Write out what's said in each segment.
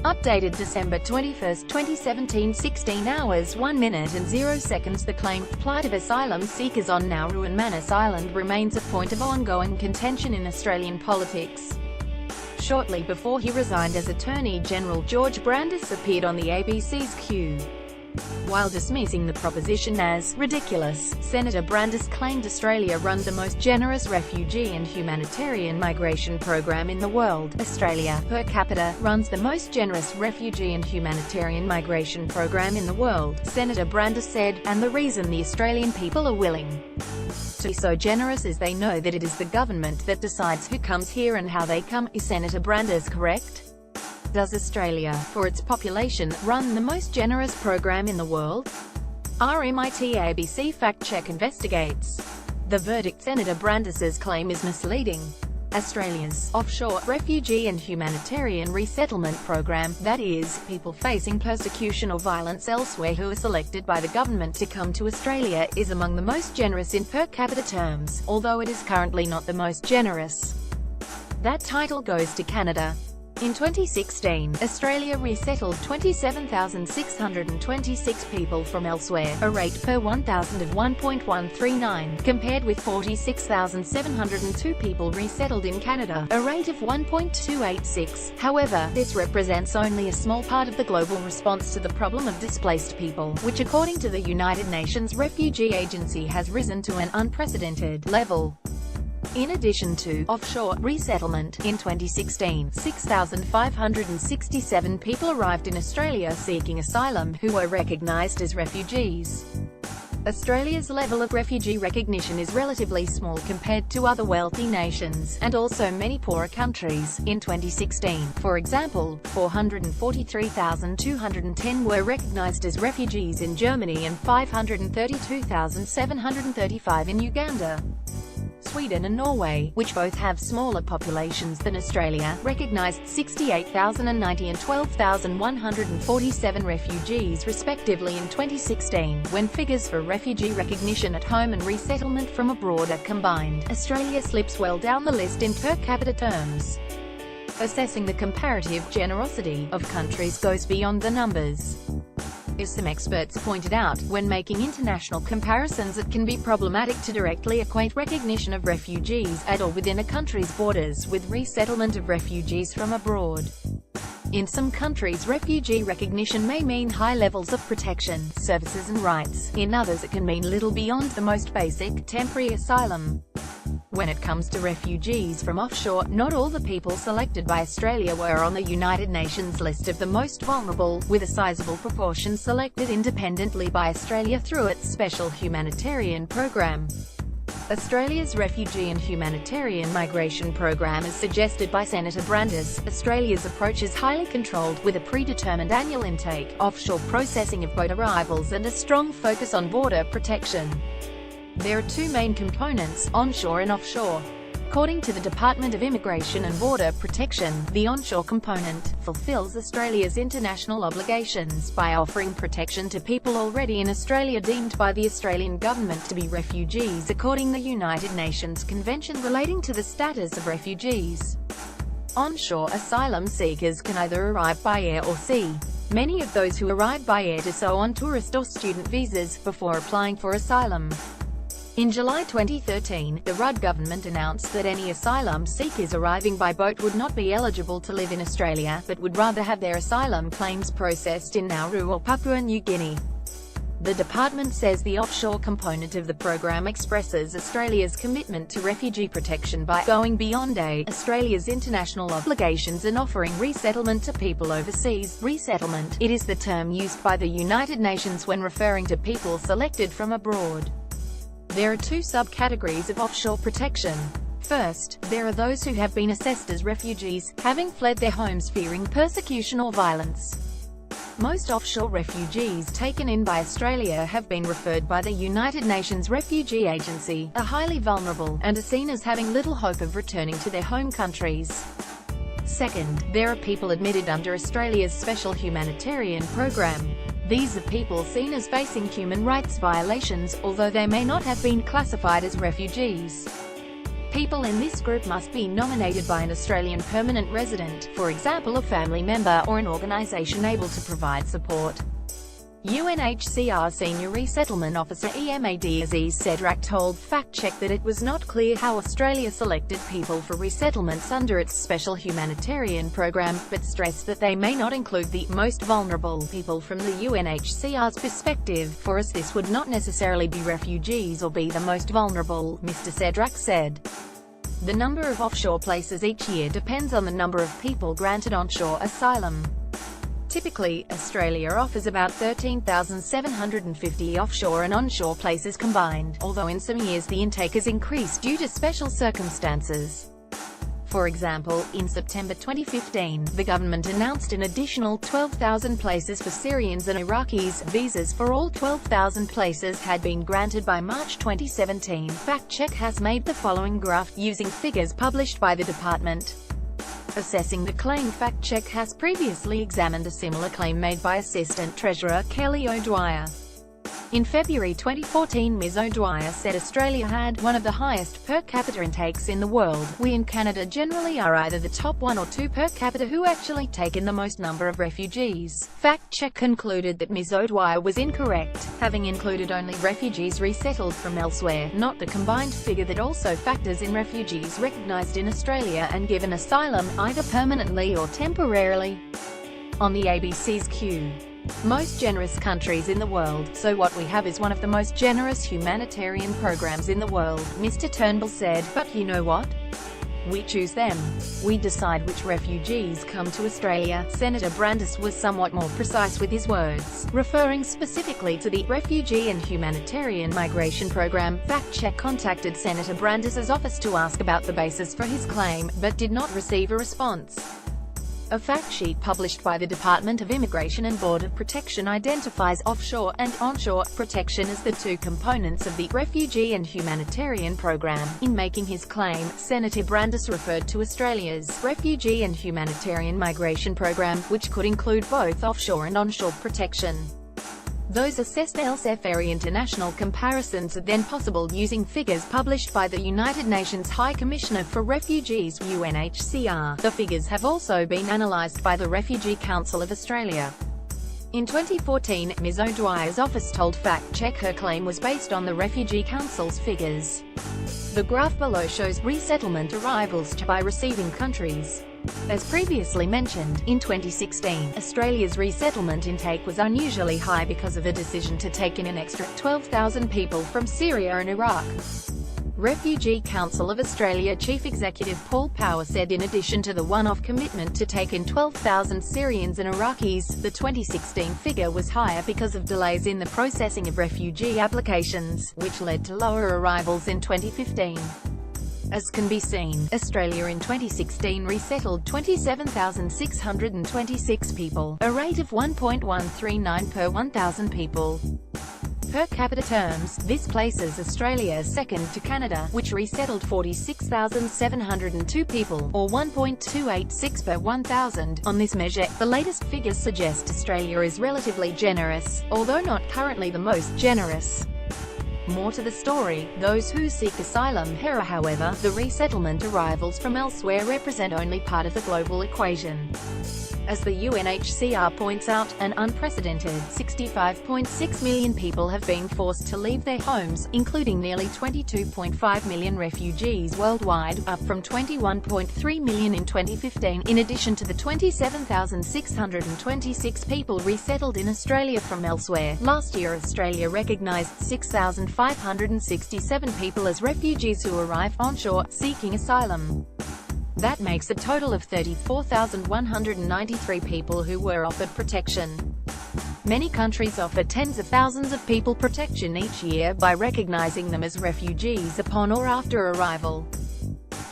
Updated December 21, 2017, 16 hours 1 minute and 0 seconds. The claimThe plight of asylum seekers on Nauru and Manus Island remains a point of ongoing contention in Australian politics. Shortly before he resigned as Attorney General, George Brandis appeared on the ABC's Q. While dismissing the proposition as ridiculous, Senator Brandis claimed Australia runs the most generous refugee and humanitarian migration program in the world. Australia, per capita, runs the most generous refugee and humanitarian migration program in the world, Senator Brandis said, and the reason the Australian people are willing to be so generous is they know that it is the government that decides who comes here and how they come. Is Senator Brandis correct? Does Australia, for its population, run the most generous program in the world? RMIT ABC Fact Check investigates. The verdict: Senator Brandis's claim is misleading. Australia's offshore refugee and humanitarian resettlement program, that is, people facing persecution or violence elsewhere who are selected by the government to come to Australia, is among the most generous in per capita terms, although it is currently not the most generous. That title goes to Canada. In 2016, Australia resettled 27,626 people from elsewhere, a rate per 1,000 of 1.139, compared with 46,702 people resettled in Canada, a rate of 1.286. However, this represents only a small part of the global response to the problem of displaced people, which according to the United Nations Refugee Agency has risen to an unprecedented level. In addition to offshore resettlement, in 2016, 6,567 people arrived in Australia seeking asylum, who were recognised as refugees. Australia's level of refugee recognition is relatively small compared to other wealthy nations, and also many poorer countries. In 2016, for example, 443,210 were recognised as refugees in Germany and 532,735 in Uganda. Sweden and Norway, which both have smaller populations than Australia, recognised 68,090 and 12,147 refugees respectively in 2016. When figures for refugee recognition at home and resettlement from abroad are combined, Australia slips well down the list in per capita terms. Assessing the comparative generosity of countries goes beyond the numbers. As some experts pointed out, when making international comparisons, it can be problematic to directly equate recognition of refugees at or within a country's borders with resettlement of refugees from abroad. In some countries, refugee recognition may mean high levels of protection, services and rights. In others it can mean little beyond the most basic, temporary asylum. When it comes to refugees from offshore, not all the people selected by Australia were on the United Nations list of the most vulnerable, with a sizable proportion selected independently by Australia through its special humanitarian program. Australia's refugee and humanitarian migration program, as suggested by Senator Brandis, Australia's approach is highly controlled, with a predetermined annual intake, offshore processing of boat arrivals and a strong focus on border protection. There are two main components, onshore and offshore. According to the Department of Immigration and Border Protection, the onshore component fulfills Australia's international obligations by offering protection to people already in Australia deemed by the Australian government to be refugees according to the United Nations Convention relating to the status of refugees. Onshore asylum seekers can either arrive by air or sea. Many of those who arrive by air do so on tourist or student visas, before applying for asylum. In July 2013, the Rudd government announced that any asylum seekers arriving by boat would not be eligible to live in Australia, but would rather have their asylum claims processed in Nauru or Papua New Guinea. The department says the offshore component of the program expresses Australia's commitment to refugee protection by going beyond Australia's international obligations and offering resettlement to people overseas. Resettlement, it is the term used by the United Nations when referring to people selected from abroad. There are two subcategories of offshore protection. First, there are those who have been assessed as refugees, having fled their homes fearing persecution or violence. Most offshore refugees taken in by Australia have been referred by the United Nations Refugee Agency, are highly vulnerable, and are seen as having little hope of returning to their home countries. Second, there are people admitted under Australia's special humanitarian program. These are people seen as facing human rights violations, although they may not have been classified as refugees. People in this group must be nominated by an Australian permanent resident, for example a family member or an organisation able to provide support. UNHCR Senior Resettlement Officer EMAD Aziz Sedrak told Fact Check that it was not clear how Australia selected people for resettlements under its special humanitarian program, but stressed that they may not include the most vulnerable people from the UNHCR's perspective. For us this would not necessarily be refugees or be the most vulnerable, Mr. Sedrak said. The number of offshore places each year depends on the number of people granted onshore asylum. Typically, Australia offers about 13,750 offshore and onshore places combined, although in some years the intake has increased due to special circumstances. For example, in September 2015, the government announced an additional 12,000 places for Syrians and Iraqis. Visas for all 12,000 places had been granted by March 2017. Fact Check has made the following graph, using figures published by the department. Assessing the claim. Fact Check has previously examined a similar claim made by Assistant Treasurer Kelly O'Dwyer. In February 2014, Ms. O'Dwyer said Australia had one of the highest per capita intakes in the world. We in Canada generally are either the top 1 or 2 per capita who actually take in the most number of refugees. Fact Check concluded that Ms. O'Dwyer was incorrect, having included only refugees resettled from elsewhere, not the combined figure that also factors in refugees recognised in Australia and given asylum, either permanently or temporarily. On the ABC's Q. Most generous countries in the world, so what we have is one of the most generous humanitarian programs in the world, Mr. Turnbull said. But you know what? We choose them. We decide which refugees come to Australia. Senator Brandis was somewhat more precise with his words, referring specifically to the Refugee and Humanitarian Migration Program. Fact Check contacted Senator Brandis's office to ask about the basis for his claim, but did not receive a response. A fact sheet published by the Department of Immigration and Border Protection identifies offshore and onshore protection as the two components of the Refugee and Humanitarian Program. In making his claim, Senator Brandis referred to Australia's Refugee and Humanitarian Migration Program, which could include both offshore and onshore protection. Those assessed elsewhere. International comparisons are then possible using figures published by the United Nations High Commissioner for Refugees (UNHCR). The figures have also been analysed by the Refugee Council of Australia. In 2014, Ms. O'Dwyer's office told Fact Check her claim was based on the Refugee Council's figures. The graph below shows resettlement arrivals by receiving countries. As previously mentioned, in 2016, Australia's resettlement intake was unusually high because of a decision to take in an extra 12,000 people from Syria and Iraq. Refugee Council of Australia Chief Executive Paul Power said in addition to the one-off commitment to take in 12,000 Syrians and Iraqis, the 2016 figure was higher because of delays in the processing of refugee applications, which led to lower arrivals in 2015. As can be seen, Australia in 2016 resettled 27,626 people, a rate of 1.139 per 1,000 people. Per capita terms, this places Australia second to Canada, which resettled 46,702 people, or 1.286 per 1,000. On this measure, the latest figures suggest Australia is relatively generous, although not currently the most generous. More to the story, those who seek asylum here, however, the resettlement arrivals from elsewhere represent only part of the global equation. As the UNHCR points out, an unprecedented 65.6 million people have been forced to leave their homes, including nearly 22.5 million refugees worldwide, up from 21.3 million in 2015, in addition to the 27,626 people resettled in Australia from elsewhere. Last year Australia recognised 6,567 people as refugees who arrived onshore, seeking asylum. That makes a total of 34,193 people who were offered protection. Many countries offer tens of thousands of people protection each year by recognizing them as refugees upon or after arrival.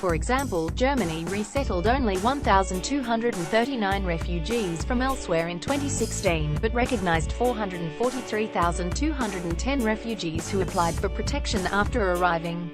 For example, Germany resettled only 1,239 refugees from elsewhere in 2016, but recognized 443,210 refugees who applied for protection after arriving.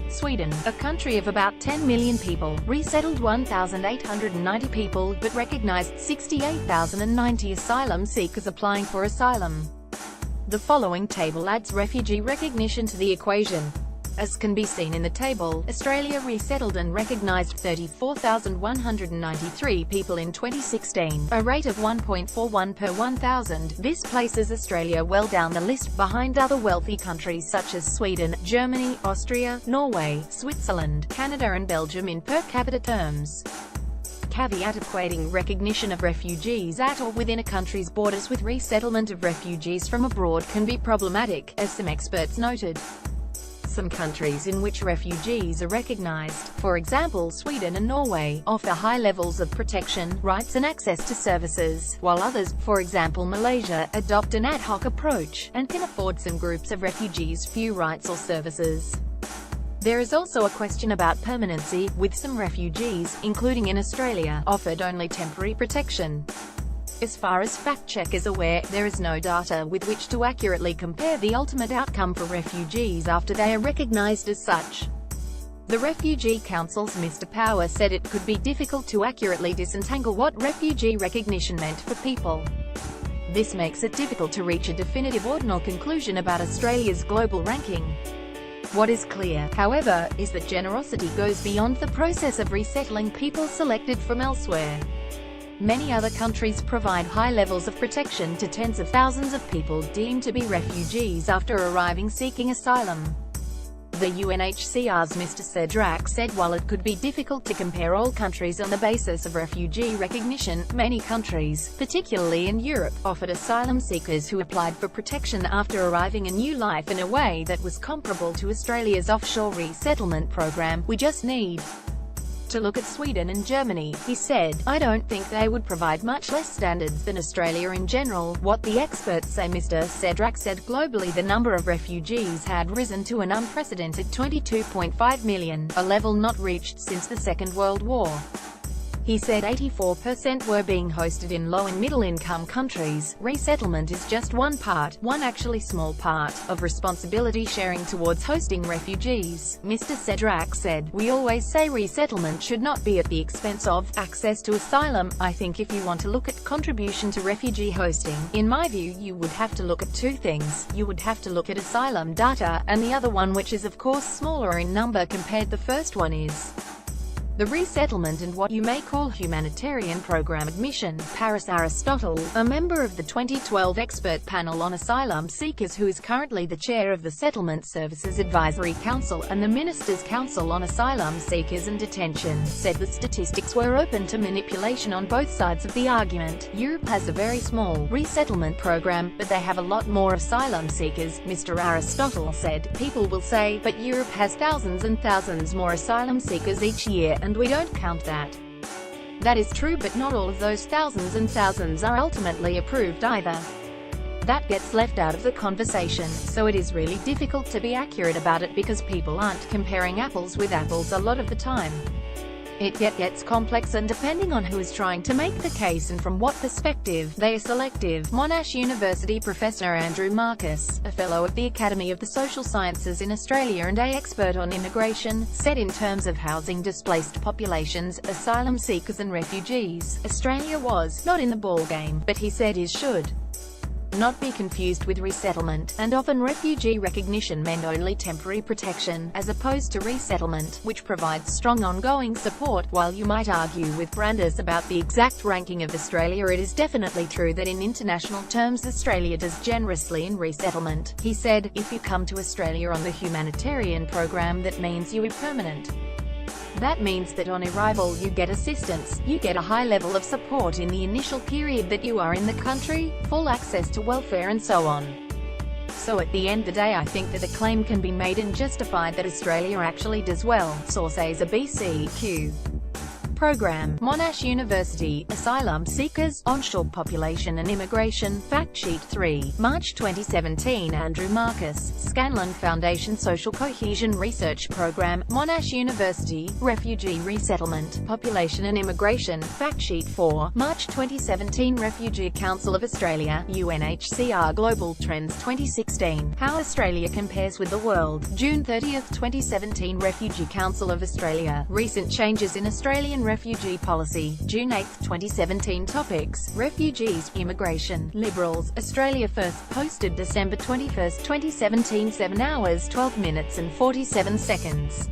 Sweden, a country of about 10 million people, resettled 1,890 people, but recognized 68,090 asylum seekers applying for asylum. The following table adds refugee recognition to the equation. As can be seen in the table, Australia resettled and recognised 34,193 people in 2016, a rate of 1.41 per 1,000. This places Australia well down the list, behind other wealthy countries such as Sweden, Germany, Austria, Norway, Switzerland, Canada and Belgium in per capita terms. Caveat: equating recognition of refugees at or within a country's borders with resettlement of refugees from abroad can be problematic, as some experts noted. Some countries in which refugees are recognized, for example Sweden and Norway, offer high levels of protection, rights and access to services, while others, for example Malaysia, adopt an ad hoc approach, and can afford some groups of refugees few rights or services. There is also a question about permanency, with some refugees, including in Australia, offered only temporary protection. As far as fact-check is aware, there is no data with which to accurately compare the ultimate outcome for refugees after they are recognised as such. The Refugee Council's Mr. Power said it could be difficult to accurately disentangle what refugee recognition meant for people. This makes it difficult to reach a definitive ordinal conclusion about Australia's global ranking. What is clear, however, is that generosity goes beyond the process of resettling people selected from elsewhere. Many other countries provide high levels of protection to tens of thousands of people deemed to be refugees after arriving seeking asylum. The UNHCR's Mr. Sedrak said while it could be difficult to compare all countries on the basis of refugee recognition, many countries, particularly in Europe, offered asylum seekers who applied for protection after arriving a new life in a way that was comparable to Australia's offshore resettlement program. We just need to look at Sweden and Germany, he said. I don't think they would provide much less standards than Australia in general. What the experts say, Mr. Sedrak said. Globally, the number of refugees had risen to an unprecedented 22.5 million, a level not reached since the Second World War. He said 84% were being hosted in low and middle-income countries. Resettlement is just one actually small part, of responsibility sharing towards hosting refugees. Mr. Sedrak said, we always say resettlement should not be at the expense of access to asylum. I think if you want to look at contribution to refugee hosting, in my view you would have to look at two things. You would have to look at asylum data, and the other one, which is of course smaller in number compared the first one, is the resettlement and what you may call humanitarian program admission. Paris Aristotle, a member of the 2012 expert panel on asylum seekers who is currently the chair of the Settlement Services Advisory Council and the Ministers' Council on Asylum Seekers and Detention, said the statistics were open to manipulation on both sides of the argument. Europe has a very small resettlement program, but they have a lot more asylum seekers, Mr. Aristotle said. People will say, but Europe has thousands and thousands more asylum seekers each year, and we don't count that. That is true, but not all of those thousands and thousands are ultimately approved either. That gets left out of the conversation, so it is really difficult to be accurate about it because people aren't comparing apples with apples a lot of the time. It gets complex, and depending on who is trying to make the case and from what perspective, they are selective. Monash University professor Andrew Marcus, a fellow at the Academy of the Social Sciences in Australia and an expert on immigration, said in terms of housing displaced populations, asylum seekers and refugees, Australia was not in the ballgame, but he said it should not be confused with resettlement, and often refugee recognition meant only temporary protection, as opposed to resettlement, which provides strong ongoing support. While you might argue with Brandis about the exact ranking of Australia, it is definitely true that in international terms Australia does generously in resettlement. He said, if you come to Australia on the humanitarian program, that means you are permanent. That means that on arrival you get assistance, you get a high level of support in the initial period that you are in the country, full access to welfare and so on. So at the end of the day, I think that a claim can be made and justified that Australia actually does well. Source: a BCQ Program, Monash University, Asylum Seekers, Onshore Population and Immigration, Fact Sheet 3, March 2017. Andrew Marcus, Scanlon Foundation Social Cohesion Research Program, Monash University, Refugee Resettlement, Population and Immigration, Fact Sheet 4, March 2017. Refugee Council of Australia, UNHCR Global Trends 2016, How Australia Compares with the World, June 30, 2017. Refugee Council of Australia, Recent Changes in Australian refugee policy, June 8, 2017. Topics: Refugees, Immigration, Liberals, Australia First. Posted December 21, 2017. 7 hours, 12 minutes and 47 seconds.